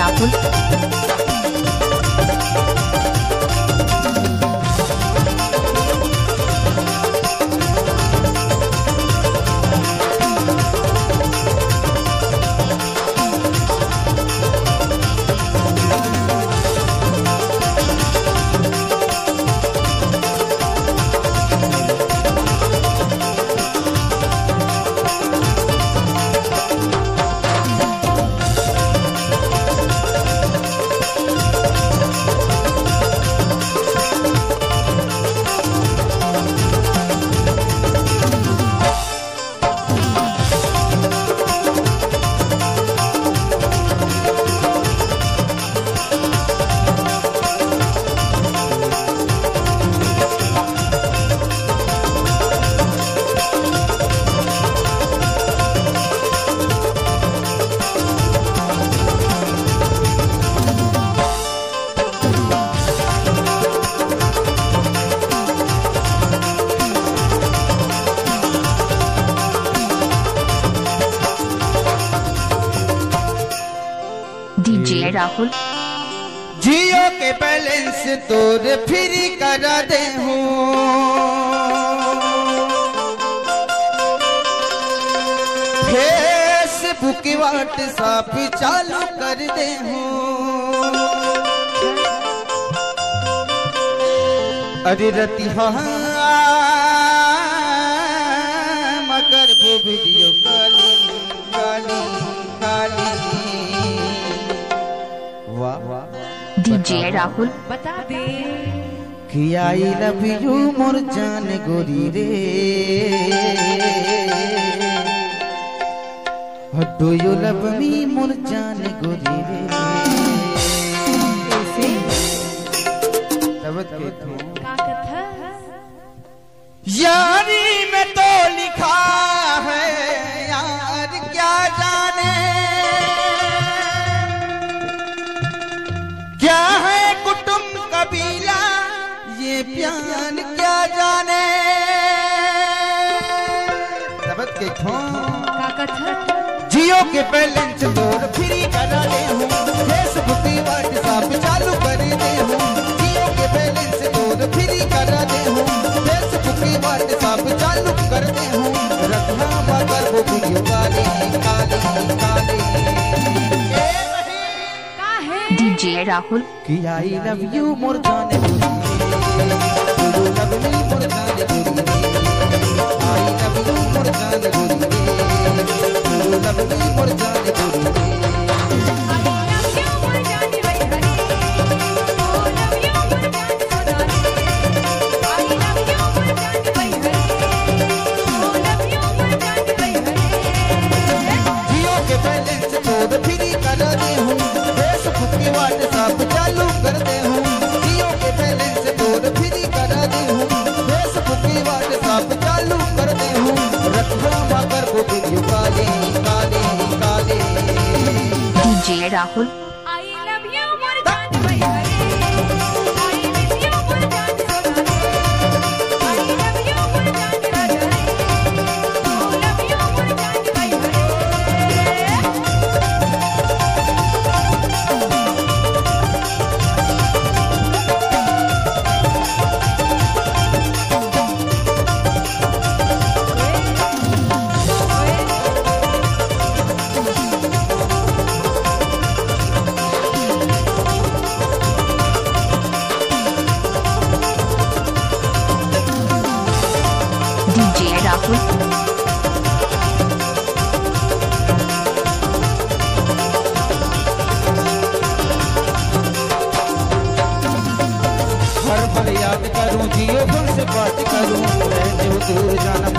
Rahul. DJ Rahul. जियो के balance तोर free करा दे हूँ, फेसबुक व्हाट्सएप चालू कर दे हूँ। अरे रतिहा मगर वो वीडियो काली काली काली। डीजे राहुल। बता दे कि आई लव यू मोर जान गोरी रे, डू यू लव मी मोर जान गोरी रे। यारी में तो लिखा है यार क्या जाने, क्या है कुटुंब कबीला ये प्यार क्या जाने। जियो के बैलेंस तोड़ फ्री करा दे हूँ, फेसबुक व्हाट्सएप चालू कर दे हूँ। जियो के बैलेंस तोड़ फ्री करा दे हूँ, फेसबुक व्हाट्सएप चालू कर दे हूँ। रखना मगर वो वीडियो काली काली काली। डीजे राहुल। कि आई लव यू मोर जाने गोरी, लव मी मोर जाने गोरी, आई लव यू मोर जाने गोरी, लव मी मोर जाने गोरी। जियो के बैलेंस तोड़ फ्री करा दे हूँ, फेसबुक व्हाट्सएप चालू कर दे हूँ। जियो के बैलेंस तोड़ फ्री करा दे हूँ, फेसबुक व्हाट्सएप चालू कर दे हूँ। रखना मगर वो video Kali Kali Kali. DJ Rahul. DJ Rahul. हर पल याद करूं, जियो फोन से बात करूं, रह जो दूर जाना